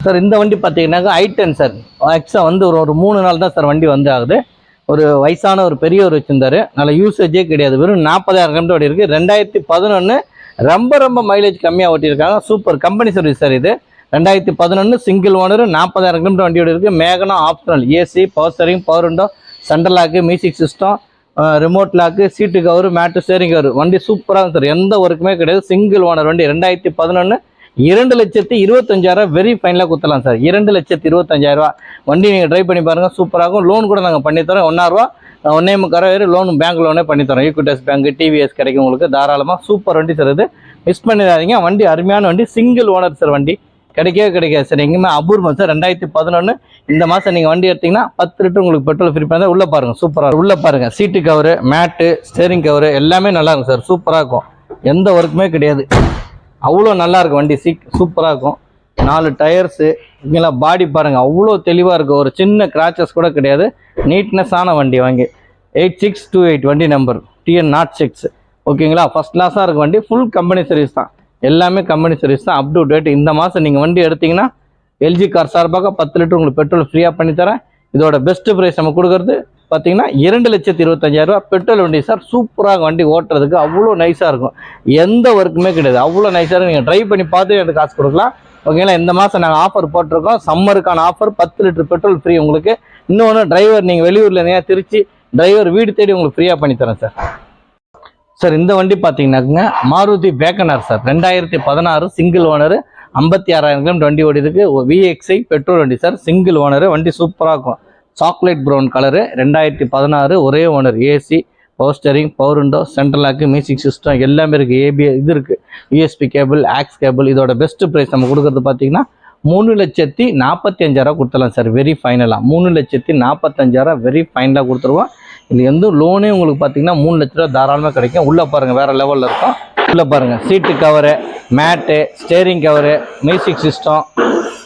Sir இந்த வண்டி பார்த்தீங்கன்னாக்கா i10 சார். எக்ஸா வந்து ஒரு 3 நாள் தான் சார் வண்டி வந்து ஆகுது. ஒரு வயசான ஒரு பெரியவர் வச்சிருந்தாரு. நல்ல யூசேஜே கிடையாது. வெறும் 40,000 கிலோமீட்டர் ஓடி இருக்கு. 2011 ரொம்ப மைலேஜ் கம்மியாக ஓட்டியிருக்காங்க. சூப்பர் கம்பெனி சர்வீஸ் சார் இது. 2011 சிங்கிள் ஓனர் 40,000 கிலோமீட்டர் வண்டியோட இருக்குது. Magna optional AC, power steering, power window, central lock, music system, remote lock, seat cover, mat, steering cover. வண்டி சூப்பராக சார். எந்த ஒர்க்குமே கிடையாது. சிங்கிள் ஓனர் வண்டி. 2011 2,25,000 வெரி ஃபைனலாக கொடுத்துலாம் சார். 2,25,000 வண்டி நீங்கள் ட்ரை பண்ணி பாருங்கள். சூப்பராகும். லோன் கூட நாங்கள் பண்ணித்தரோம். 1,000 1,500 லோன் பேங்க் லோனே பண்ணித்தரோம். ஈக்விட்டஸ் பேங்க், டிவிஎஸ் கிடைக்கும் உங்களுக்கு தாராளமாக. சூப்பர் வண்டி சார் இது. மிஸ் பண்ணிடாதீங்க. வண்டி அருமையான வண்டி. Single owner sir. வண்டி கிடைக்காது சார். எங்கேயுமே அபூர்வம் சார். 2011 இந்த மாதம் நீங்கள் வண்டி எடுத்தீங்கன்னா 10 லிட்டர் உங்களுக்கு பெட்ரோல் ஃப்ரீ பண்ணால் உள்ளே பாருங்கள். சூப்பராக உள்ளே பாருங்கள். சீட்டு கவரு, மேட்டு, ஸ்டேரிங் கவரு எல்லாமே நல்லா இருக்கும் சார். சூப்பராக இருக்கும். எந்த ஒர்க்குமே கிடையாது. அவ்வளோ நல்லா இருக்கும் வண்டி. சூப்பராக இருக்கும். 4 டயர்ஸு இங்கெல்லாம் பாடி பாருங்கள். அவ்வளோ தெளிவாக இருக்கும். ஒரு சின்ன கிராச்சஸ் கூட கிடையாது. நீட்னஸான வண்டி. வாங்கி 8628 வண்டி நம்பர் TN06 ஓகேங்களா. ஃபஸ்ட் கிளாஸாக இருக்கும் வண்டி. ஃபுல் கம்பெனி சர்வீஸ் தான். எல்லாமே கம்பெனி சர்வீஸ் தான். Up to date. இந்த மாதம் நீங்கள் வண்டி எடுத்திங்கன்னா எல்ஜி கார் சார்பாக 10 லிட்டர் உங்களுக்கு பெட்ரோல் ஃப்ரீயாக பண்ணித்தரேன். இதோட பெஸ்ட்டு ப்ரைஸ் நம்ம கொடுக்குறது பார்த்தீங்கன்னா 2,25,000 பெட்ரோல் வண்டி சார். சூப்பராக வண்டி ஓட்டுறதுக்கு அவ்வளோ நைஸாக இருக்கும். எந்த ஒர்க்குமே கிடையாது. அவ்வளோ நைஸாக இருக்கும். நீங்கள் ட்ரை பண்ணி பார்த்து எனக்கு காசு கொடுக்கலாம். ஓகேங்களா. இந்த மாதம் நாங்கள் ஆஃபர் போட்டிருக்கோம். சம்மருக்கான ஆஃபர் 10 லிட்டர் பெட்ரோல் ஃப்ரீ உங்களுக்கு. இன்னொன்று டிரைவர் நீங்கள் வெளியூரில் இருந்தீங்க திருச்சி டிரைவர் வீடு தேடி உங்களுக்கு ஃப்ரீயாக பண்ணித்தரேன் சார். சார் இந்த வண்டி பார்த்தீங்கன்னாக்குங்க Maruti WagonR sir. 2016 single owner 56,000 kilometre வண்டி ஓடி இருக்கு. VXI பெட்ரோல் வண்டி சார். சிங்கிள் ஓனர் வண்டி சூப்பராக இருக்கும். Chocolate brown colour. 2016 ஒரே owner. AC, power steering, power window, central lock, music system எல்லாமே இருக்குது. இது இருக்குது. USB cable, aux cable. இதோட பெஸ்ட் ப்ரைஸ் நம்ம கொடுக்குறது பார்த்தீங்கன்னா 3,45,000 கொடுத்துடலாம் சார். வெரி ஃபைனலாக 3,45,000 வெரி ஃபைனலாக கொடுத்துருவோம். இது எந்த லோனே உங்களுக்கு பார்த்தீங்கன்னா 3 லட்ச ரூபா தாராளமாக கிடைக்கும். உள்ளே பாருங்கள் வேறு லெவலில் இருக்கும். உள்ளே பாருங்கள் சீட்டு cover, mat, steering cover, music system.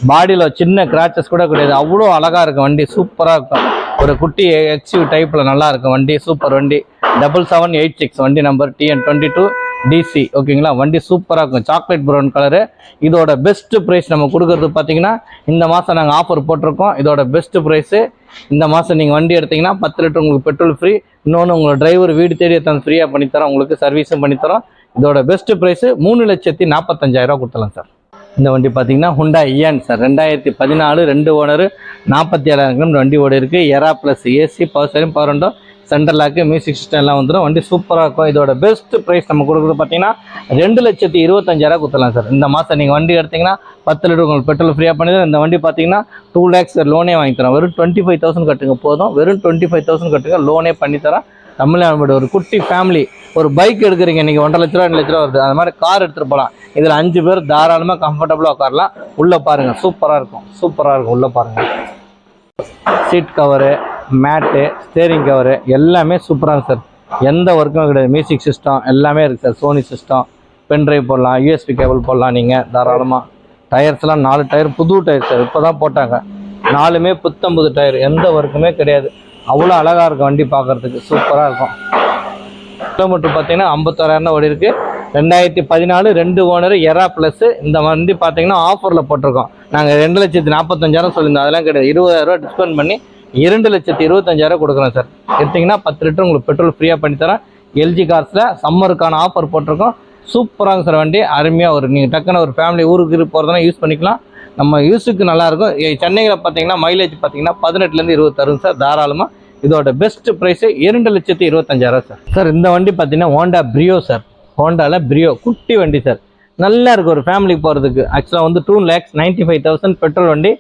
பாடியில் சின்ன கிராச்சஸ் கூட கிடையாது. அவ்வளோ அழகாக இருக்கும் வண்டி. சூப்பராக இருக்கும். ஒரு குட்டி எக்ஸ்யூ டைப்பில் நல்லா இருக்கும் வண்டி. சூப்பர் வண்டி. 7786 வண்டி நம்பர் TN22 DC ஓகேங்களா. வண்டி சூப்பராக இருக்கும். Chocolate brown colour. இதோட பெஸ்ட்டு ப்ரைஸ் நம்ம கொடுக்குறது பார்த்தீங்கன்னா இந்த மாதம் நாங்கள் ஆஃபர் போட்டிருக்கோம். இதோட பெஸ்ட்டு ப்ரைஸு இந்த மாதம் நீங்கள் வண்டி எடுத்திங்கன்னா 10 லிட்டர் உங்களுக்கு பெட்ரோல் ஃப்ரீ. இன்னொன்று உங்களோட டிரைவர் வீடு தேடி எடுத்து ஃப்ரீயாக பண்ணித்தரோம். உங்களுக்கு சர்வீஸும் பண்ணித்தரோம். இதோட பெஸ்ட்டு ப்ரைஸு 3,45,000 கொடுத்துலாம் சார். இந்த வண்டி பார்த்தீங்கன்னா Hyundai Eon sir. 2014 2 owner 47,000 kilometre வண்டி ஓடி இருக்குது. Era plus AC, power steering, power window, central lock, music system எல்லாம் வந்துடும். வண்டி சூப்பராக இருக்கும். இதோட பெஸ்ட் ப்ரைஸ் நம்ம கொடுக்குறது பார்த்தீங்கன்னா 2,25,000 கொடுத்துடலாம் சார். இந்த மாதம் நீங்கள் வண்டி எடுத்திங்கன்னா 10 லிட்டர் உங்களுக்கு பெட்ரோல் ஃப்ரீயாக பண்ணிடுறோம். இந்த வண்டி பார்த்தீங்கன்னா 2 lakhs லோனே வாங்கி தரோம். வெறும் 25,000 கட்டுங்க போதும். வெறும் 25,000 கட்டுங்க லோனே பண்ணித்தரோம். தமிழ்நாடு ஒரு குட்டி ஃபேமிலி ஒரு பைக் எடுக்கிறீங்க இன்றைக்கி 1,50,000 ரூபா 2 லட்ச ரூபா வருது. அது மாதிரி கார் எடுத்துகிட்டு போகலாம். இதில் 5 பேர் தாராளமாக கம்ஃபர்டபுளாக உட்காரலாம். உள்ளே பாருங்கள் சூப்பராக இருக்கும். சூப்பராக இருக்கும். உள்ளே பாருங்கள் seat cover, mat, steering cover எல்லாமே சூப்பராக இருக்கும் சார். எந்த ஒர்க்கும் கிடையாது. மியூசிக் சிஸ்டம் எல்லாமே இருக்குது சார். சோனி சிஸ்டம், பென்ட்ரைவ் போடலாம், USB கேபிள் போடலாம். நீங்கள் தாராளமாக. டயர்ஸ்லாம் 4 டயர் புது டயர் சார். இப்போ தான் போட்டாங்க. 4மே புத்தம்புது டயர். எந்த ஒர்க்குமே கிடையாது. அவ்வளோ அழகாக இருக்கும் வண்டி பார்க்குறதுக்கு. சூப்பராக இருக்கும். கிலோமீட்டர் பார்த்தீங்கன்னா 51,000 ஓடி இருக்குது. 2014 2 ஓனர் எரா ப்ளஸ். இந்த வண்டி பார்த்தீங்கன்னா ஆஃபரில் போட்டிருக்கோம். நாங்கள் 2,45,000 சொல்லியிருந்தோம். அதெல்லாம் கிடையாது. 20,000 டிஸ்கவுண்ட் பண்ணி 2,25,000 கொடுக்குறோம் சார். எடுத்திங்கன்னா 10 லிட்டர் உங்களுக்கு பெட்ரோல் ஃப்ரீயாக பண்ணித்தரேன். எல்ஜி கார்ஸில் சம்மருக்கான ஆஃபர் போட்டிருக்கோம். சூப்பராக சார் வண்டி. அருமையாக ஒரு நீங்கள் டக்குன்னு ஒரு ஃபேமிலி ஊருக்கு போகிறதுனா யூஸ் பண்ணிக்கலாம். நம்ம யூஸுக்கு நல்லாயிருக்கும். சென்னையில் பார்த்தீங்கன்னா மைலேஜ் பார்த்தீங்கன்னா 18 20 தரும் சார். தாராளமாக. இதோட பெஸ்ட் ப்ரைஸு 2,25,000 சார். சார் இந்த வண்டி பார்த்தீங்கன்னா ஹோண்டா பிரியோ சார். ஹோண்டாவில் பிரியோ குட்டி வண்டி சார். நல்லா இருக்குது ஒரு ஃபேமிலிக்கு போகிறதுக்கு. ஆக்சுவலாக வந்து 2,95,000 பெட்ரோல் வண்டி.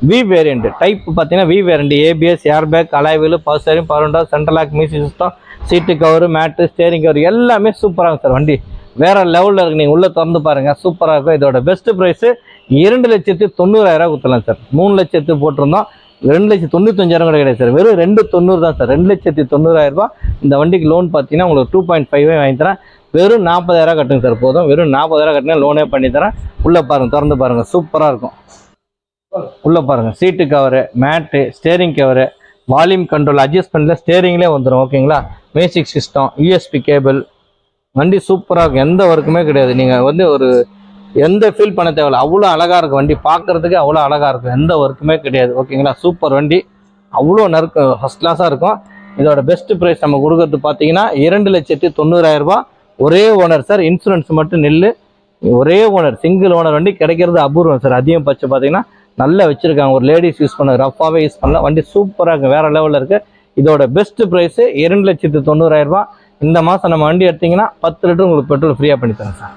வி வேரியண்ட் டைப் பார்த்தீங்கன்னா V variant. ABS, airbag, alloy wheel, power steering, power window, central lock, music system, seat cover, mat, steering cover எல்லாமே சூப்பராக சார். வண்டி வேறு லெவலில் இருக்குது. நீங்கள் உள்ளே திறந்து பாருங்கள். சூப்பராக இருக்கும். இதோட பெஸ்ட்டு ப்ரைஸு 2,90,000 கொடுத்துடலாம் சார். 3 லட்சத்து போட்டிருந்தோம். 2,95,000 கூட கிடையாது சார். வெறும் 2,90,000 தான் சார். 2,90,000 இந்த வண்டிக்கு லோன் பார்த்தீங்கன்னா உங்களுக்கு 2.5 வாங்கி தரேன். வெறும் 40,000 கட்டுங்க சார் போதும். வெறும் 40,000 கட்டினா லோனே பண்ணி தரேன். உள்ளே பாருங்கள் திறந்து பாருங்கள். சூப்பராக இருக்கும். உள்ளே பாருங்கள் சீட்டு cover, mat, steering cover, volume control அட்ஜஸ்ட்மெண்ட்டில் ஸ்டேரிங்லேயே வந்துடும். ஓகேங்களா. Music system, USB cable. வண்டி சூப்பராக இருக்கும். எந்த ஒர்க்குமே கிடையாது. நீங்கள் வந்து ஒரு எந்த ஃபீல் பண்ண தேவையில்ல, அவ்வளோ அழகாக இருக்கும் வண்டி, பார்க்குறதுக்கு அவ்வளோ அழகாக இருக்கும், எந்த ஒர்க்குமே கிடையாது. ஓகேங்களா, சூப்பர் வண்டி, அவ்வளோ நறுக்கு ஃபஸ்ட் கிளாஸாக இருக்கும். இதோட பெஸ்ட் ப்ரைஸ் நம்ம கொடுக்கறது பார்த்தீங்கன்னா 2,90,000 ரூபா. ஒரே ஓனர் சார், இன்சூரன்ஸ் மட்டும் நெல்லு, ஒரே ஓனர், சிங்கிள் ஓனர் வண்டி கிடைக்கிறது அபூர்வம் சார். அதிகம் பட்சம் பார்த்தீங்கன்னா நல்லா வச்சுருக்காங்க, ஒரு லேடிஸ் யூஸ் பண்ண ரஃபாகவே யூஸ் பண்ணலாம், வண்டி சூப்பராக இருக்குது, வேறு லெவலில் இருக்குது. இதோட பெஸ்ட் ப்ரைஸு 2,90,000 ரூபா. இந்த மாதம் நம்ம வண்டி எடுத்திங்கன்னா 10 லிட்டர் உங்களுக்கு பெட்ரோல் ஃப்ரீயாக பண்ணி தரேன் சார்.